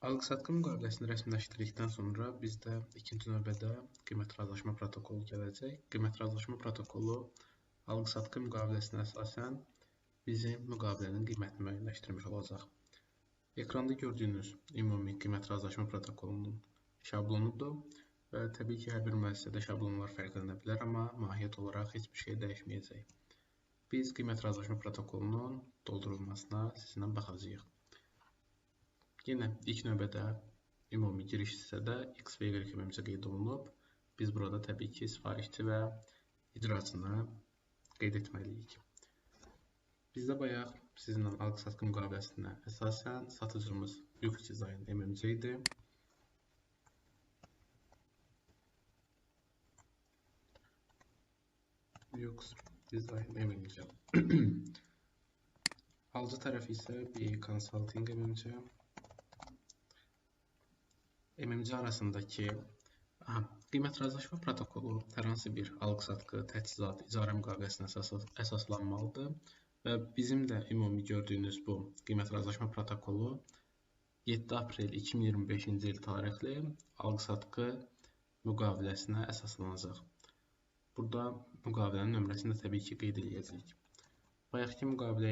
Alqı-satqı müqaviləsini rəsmiləşdirdikdən sonra bizdə ikinci növbədə qiymət razılaşma protokolu gələcək. Qiymət razılaşma protokolu alqı-satqı müqaviləsinə əsasən bizim müqavilənin qiymətini müəyyənləşdirmiş olacaq. Ekranda gördüyünüz ümumi qiymət razılaşma protokolunun şablonudur və təbii ki, hər bir müəssisədə şablonlar fərqlənə bilər, amma mahiyyət olaraq heç bir şey dəyişməyəcək. Biz qiymət razılaşma protokolunun doldurulmasına sizinlə baxacağıq. Yenə ilk növbədə ümumi giriş hissədə X və Y MMC qeyd olunub. Biz burada təbii ki, sifarişçi və icraçını qeyd etməliyik. Bizdə bayaq sizinlə alqı-satqı müqaviləsinə əsasən satıcımız Lux Design MMC idi. Lux Design MMC. Alıcı tərəfi isə BA Consulting MMC. MMC arasındakı qiymət razılaşma protokolu hər hansı bir alqı-satqı, təchizat, icarə müqaviləsinə əsaslanmalıdır və bizim də ümumi gördüyünüz bu qiymət razılaşma protokolu 7 aprel 2025-ci il tarixli alqı-satqı müqaviləsinə əsaslanacaq. Burada müqavilənin nömrəsini də təbii ki, qeyd edəcəyik. Bayaqki müqavilə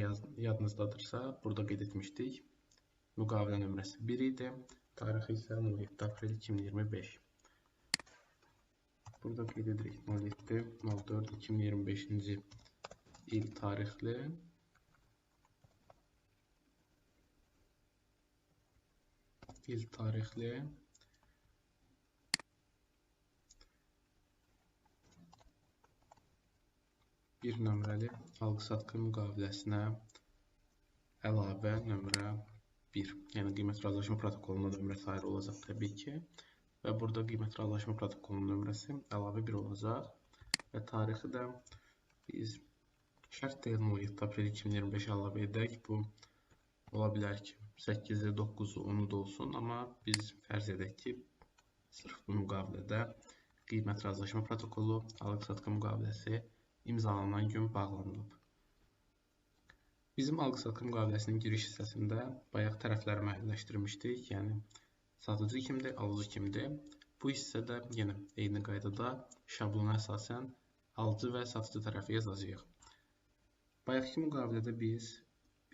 yadınızdadırsa, burada qeyd etmişdik. Müqavilə nömrəsi 1 idi. Tarixi isə 07 aprel 2025. Burada qeyd edirik 07.04.2025-ci il tarixli bir nömrəli alqı-satqı müqaviləsinə əlavə nömrə 1. Yəni qiymət razılaşma protokoluna nömrəsi ayrı olacaq təbii ki. Və burada qiymət razılaşma protokolunun nömrəsi əlavə 1 olacaq. Və tarixi də biz şərt deyil 07 aprel 2025 əlavə edək. Bu ola bilər ki 8-i, 9-u, 10-u da olsun. Amma biz fərz edək ki, sırf bu müqavilədə qiymət razılaşma protokolu alqı-satqı müqaviləsi imzalanan gün bağlanılıb. Bizim alqı-satqı müqaviləsinin giriş hissəsində bayaq tərəfləri müəyyənləşdirmişdik. Yəni, satıcı kimdir, alıcı kimdir. Bu hissədə yenə eyni qaydada şablona əsasən alıcı və satıcı tərəfi yazacağıq. Bayaqki müqavilədə biz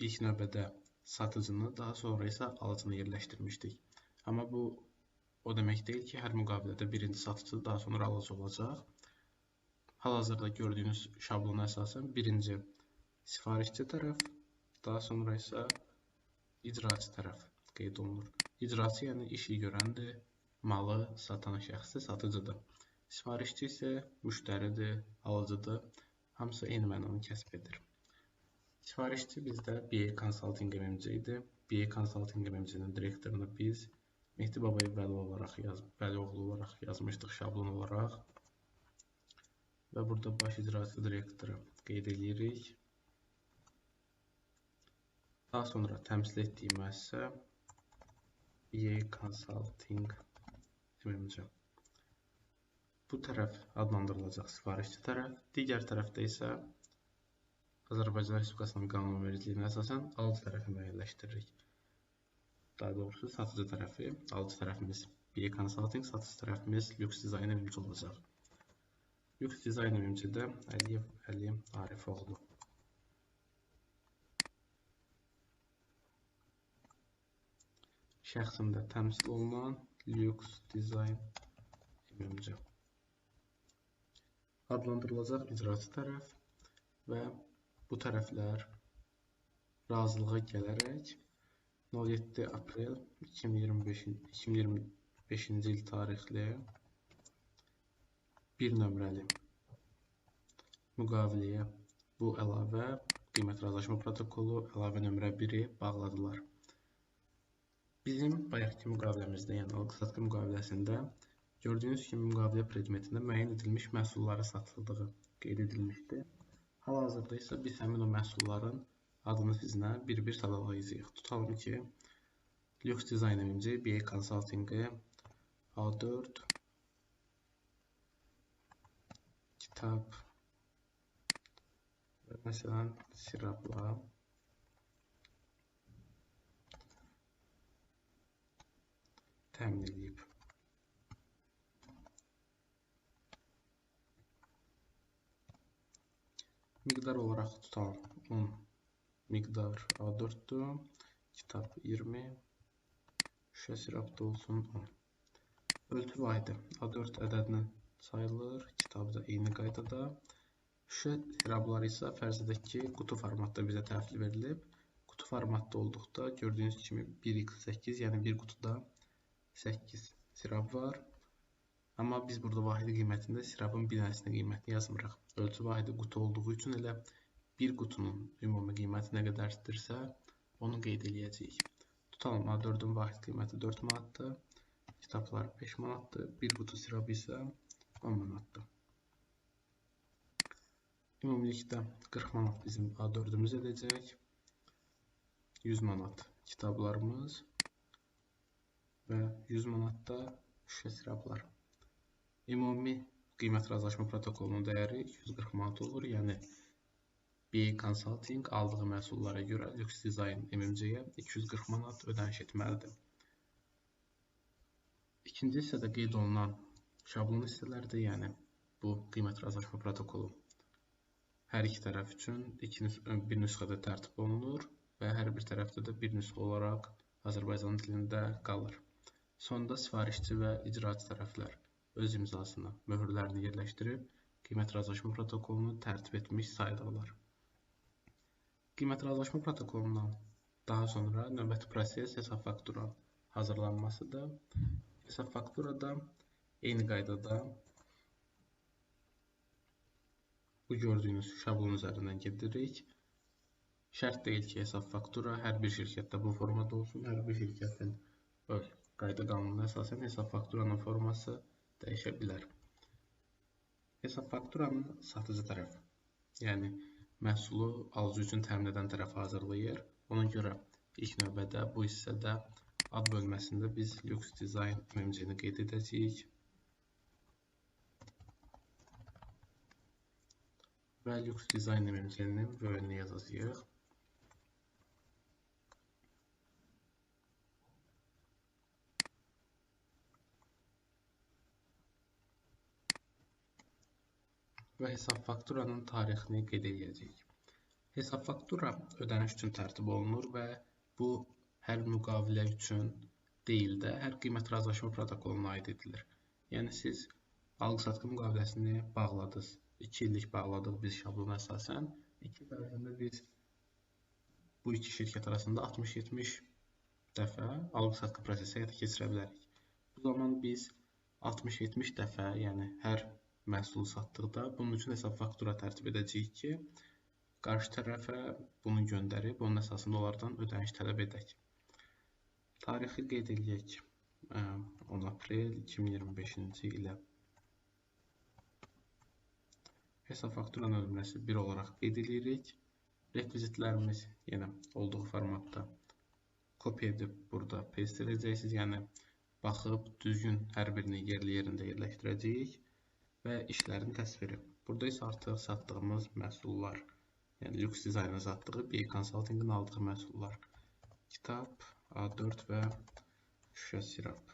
ilk növbədə satıcını, daha sonra isə alıcını yerləşdirmişdik. Amma bu o demək deyil ki, hər müqavilədə birinci satıcı, daha sonra alıcı olacaq. Hal-hazırda gördüyünüz şablona əsasən birinci sifarişçi tərəf, daha sonra isə icraçı tərəf qeyd olunur. İcraçı yəni işi görəndir, malı satan şəxsdir, satıcıdır. Sifarişçi isə müştəridir, alıcıdır, hamısı eyni mənanı kəsb edir. Sifarişçi bizdə BA Consulting MMC idi. BA Consulting MMC-nin direktorunu biz Mehdi Babayev Vəlioğlu olaraq yazmışdıq şablon olaraq. Və burada baş icraçı direktoru qeyd edirik. Daha sonra təmsil etdiyi müəssisə BA Consulting MMC. Bu tərəf adlandırılacaq sifarişçi tərəf. Digər tərəfdə isə Azərbaycan Respublikasının qanunvericiliyinə əsasən alıcı tərəfi müəyyənləşdiririk. Daha doğrusu satıcı tərəfi, alıcı tərəfimiz BA Consulting, satıcı tərəfimiz Lux Design MMC olacaq. Lux Design MMC-də Əliyev Əli Arifoğlu. Şəxsində təmsil olunan Lux Design MMC. Adlandırılacaq icraçı tərəf və bu tərəflər razılığa gələrək 07 aprel 2025-ci il tarixli bir nömrəli müqaviləyə bu əlavə qiymət razılaşma protokolu əlavə nömrə 1-i bağladılar. Bizim bayaqki müqaviləmizdə, yəni alqı-satqı müqaviləsində gördüyünüz kimi müqavilə predmetində müəyyən edilmiş məhsulları satıldığı qeyd edilmişdir. Hal-hazırda isə biz həmin o məhsulların adını sizinlə bir-bir sadalayacağıq. Tutalım ki, Lux Design MMC, BA Consulting-i A4 kitab və məsələn sirapla təmin edib. Miqdar olaraq tutalım 10, miqdar A4'dür, kitab 20, şüşə sirapda olsun 10. Ölçü vahidi A4 ədədinin sayılır, kitab da eyni qaydada. Şüşə sirapları isə fərz edək ki, qutu formatda bizə təhvil verilib. Qutu formatda olduqda gördüyünüz kimi 1x8, yəni bir qutuda 8 sirap var. Amma biz burada vahidi qiymətində sirapın bir dənəsinin qiymətini yazmırıq. Ölçü vahidi qutu olduğu üçün elə bir qutunun ümumi qiyməti nə qədərdirsə, onu qeyd edəcəyik. Tutalım A4'ün vahid qiyməti 4 manatdır, kitablar 5 manatdır, bir qutu sirap isə 10 manatdır. Ümumilikdə 40 manat bizim A4'ümüz edəcək, 100 manat kitablarımız və 100 manat da şüşə siraplar. Ümumi qiymət razılaşma protokolunun dəyəri 240 manat olur, yəni BA Consulting aldığı məhsullara görə Lux Design MMC-yə 240 manat ödəniş etməlidir. İkinci hissədə qeyd olunan şablon hissələrdir, yəni bu qiymət razılaşma protokolu hər iki tərəf üçün bir nüsxədə tərtib olunur və hər bir tərəfdə də bir nüsxə olaraq Azərbaycan dilində qalır. Sonda sifarişçi və icraçı tərəflər öz imzasını, möhürlərini yerləşdirib qiymət razılaşma protokolunu tərtib etmiş sayılırlar. Qiymət razılaşma protokolundan daha sonra növbəti proses hesab faktura hazırlanmasıdır. Hesab fakturada eyni qaydada bu gördüyünüz şablon üzərindən gedirik. Şərt deyil ki, hesab faktura hər bir şirkətdə bu formada olsun. Hər bir şirkətin öz qayda qanununa əsasən hesab fakturanın forması dəyişə bilər. Hesab fakturanın satıcı tərəf, yəni məhsulu alıcı üçün təmin edən tərəf hazırlayır. Ona görə ilk növbədə bu hissədə ad bölməsində biz Lux Design MMC-ni qeyd edəcəyik. Və Lux Design MMC-nin vövünü yazacağıq. Və hesab fakturanın tarixini qeyd edəcəyik. Hesab faktura ödəniş üçün tərtib olunur və bu hər müqavilə üçün deyil də, hər qiymət razılaşma protokoluna aid edilir. Yəni siz alqı-satqı müqaviləsini bağladınız. 2 illik bağladıq biz şablona əsasən. 2 il ərzində biz bu iki şirkət arasında 60-70 dəfə alqı-satqı prosesi həyata keçirə bilərik. Bu zaman biz 60-70 dəfə, yəni hər məhsulu satdıqda bunun üçün hesab faktura tərtib edəcəyik ki, qarşı tərəfə bunu göndərib, onun əsasında onlardan ödəniş tələb edək. Tarixi qeyd edək 10 aprel 2025-ci ilə. Hesab fakturanın nömrəsi 1 olaraq qeyd edirik. Rekvizitlərimiz yenə olduğu formatda kopya edib burada paste edəcəksiniz, yəni baxıb düzgün hər birini yerli yerində yerləşdirəcəyik və işlərin təsviri. Burada isə artıq satdığımız məhsullar, yəni Lux Design'ın satdığı BA Consulting'in aldığı məhsullar, kitab, A4 və şüşə sirap.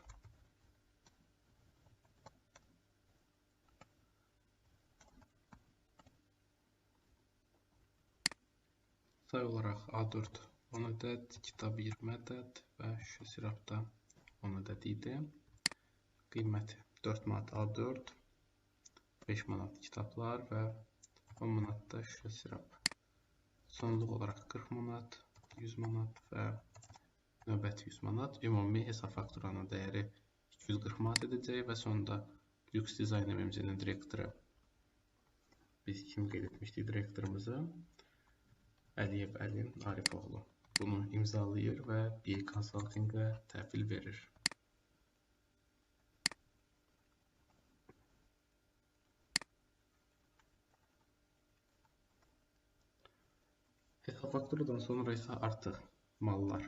Say olaraq A4 10 ədəd, kitab 20 ədəd və şüşə sirapda 10 ədəd idi. Qiyməti 4 manat A4, 5 manat kitablar və 10 manat da şüşə sirap. Sonluq olaraq 40 manat, 100 manat və növbəti 100 manat. Ümumi hesab fakturanın dəyəri 240 manat edəcək və sonda Lux Design MMC-nin direktoru, biz kim qeyd etmişdik direktorumuzu, Əliyev Əli Arifoğlu. Bunu imzalayır və BA Consulting-ə təhvil verir. Hesab fakturadan sonra isə artıq mallar,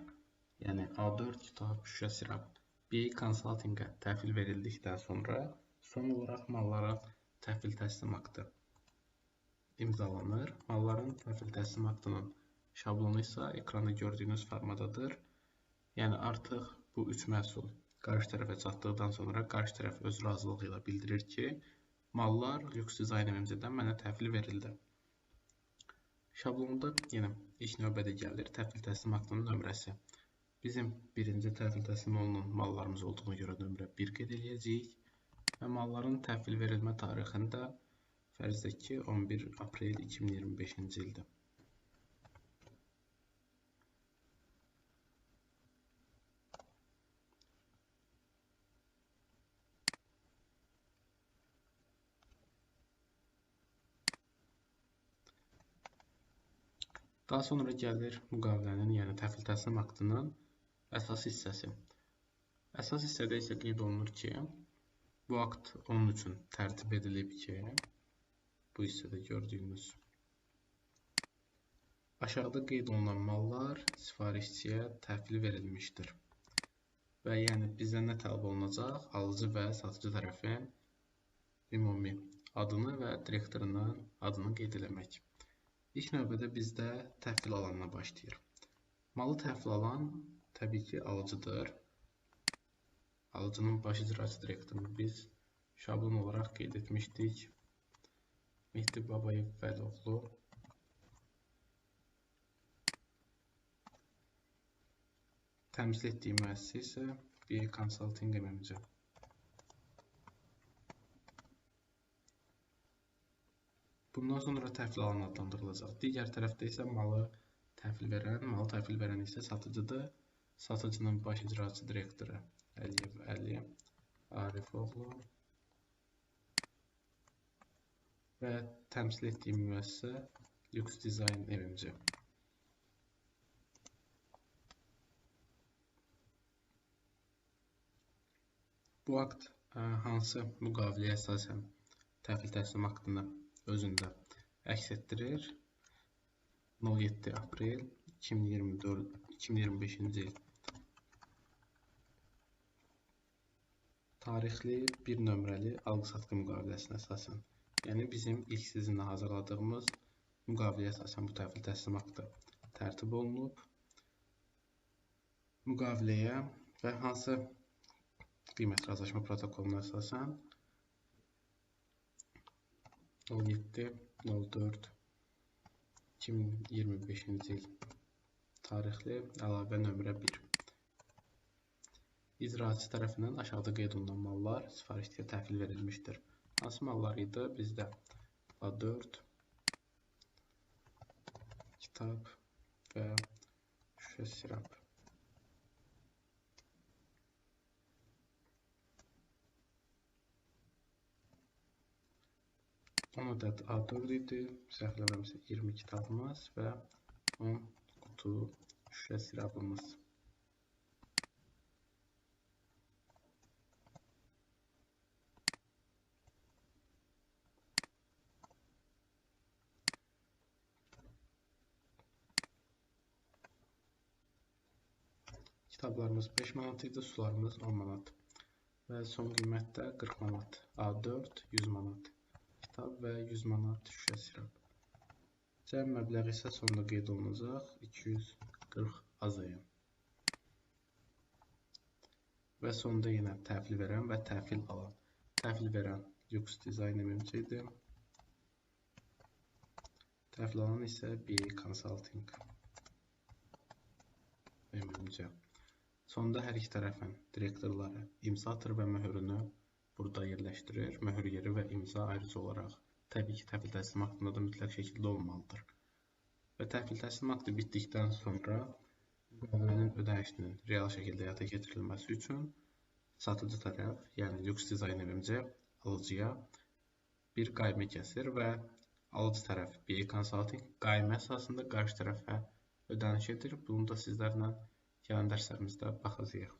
yəni A4, kitab, şüşə sirap BA Consulting-ə təhvil verildikdən sonra son olaraq mallara təhvil təslim aktı imzalanır. Malların təhvil təslim aktının şablonu isə ekranda gördüyünüz formadadır. Yəni artıq bu üç məhsul qarşı tərəfə çatdıqdan sonra qarşı tərəf öz razılığı ilə bildirir ki, mallar Lüks Dizayn evimizdən mənə təhvil verildi. Şablonda yenə ilk növbədə gəlir təhvil təslim aktının nömrəsi. Bizim birinci təhvil təslim olunan mallarımız olduğuna görə nömrə 1 qeyd edəcəyik və malların təhvil verilmə tarixində fərz edək ki, 11 aprel 2025-ci ildir. Daha sonra gəlir müqavilənin, yəni təhvil təslim aktının əsas hissəsi. Əsas hissədə isə qeyd olunur ki, bu akt onun üçün tərtib edilib ki, bu hissədə gördüyünüz aşağıda qeyd olunan mallar sifarişçiyə təhvil verilmişdir. Və yəni bizdən nə tələb olunacaq? Alıcı və satıcı tərəfin ümumi adını və direktorunun adını qeyd eləmək. İlk növbədə bizdə təhvil alanla başlayır. Malı təhvil alan təbii ki, alıcıdır. Alıcının baş icraçı direktorunu biz şablon olaraq qeyd etmişdik. Mehdi Babayev Vəloğlu. Təmsil etdiyi müəssisə isə BA Consulting MMC. Bundan sonra təhvil alan adlandırılacaq. Digər tərəfdə isə malı təhvil verən isə satıcıdır. Satıcının baş icraçı direktoru Əliyev Əli Arifoğlu və təmsil etdiyi müəssisə Lüks Dizayn evimci. Bu akt hansı müqaviləyə əsasən təhvil təslim aktını özündə əks etdirir? 07 aprel 2025-ci il tarixli bir nömrəli alqı-satqı müqaviləsinə əsasən. Yəni bizim ilk sizinlə hazırladığımız müqaviləyə əsasən bu təhvil təslim aktı tərtib olunub. Müqaviləyə və hansı qiymət razılaşma protokoluna əsasən 17.04.2025-ci il tarixli əlavə nömrə 1. İcraçı tərəfindən aşağıda qeyd olunan mallar sifarişçiyə təhvil verilmişdir. Hansı mallar idi? Bizdə A4, kitab və şüşə sirap. On ədəd A4 idi, səhvləmirəmsə 20 kitabımız və 10 qutu şüşə sirabımız. Kitablarımız 5 manat idi, sularımız 10 manat. Və son qiymətdə 40 manat A4, 100 manat kitab və 100 manat şüşə sirap. Cəm məbləği isə sonda qeyd olunacaq 240 AZY. Və sonda yenə təhvil verən və təhvil alan. Təhvil verən Lüks Dizayn MMC idi. Təhvil alan isə BA Consulting MMC. Sonda hər iki tərəfin direktorları imzadır və möhürünü burada yerləşdirir. Möhür yeri və imza ayrıca olaraq təbii ki, təhvil təslim aktında da mütləq şəkildə olmalıdır. Və təhvil təslim aktı bitdikdən sonra müqavilənin ödənişinin real şəkildə həyata keçirilməsi üçün satıcı tərəf, yəni Lüks Dizayn MMC alıcıya bir qaymə kəsir və alıcı tərəf BA Consulting qaymə əsasında qarşı tərəfə ödəniş edir. Bunu da sizlərlə gələn dərslərimizdə baxacağıq.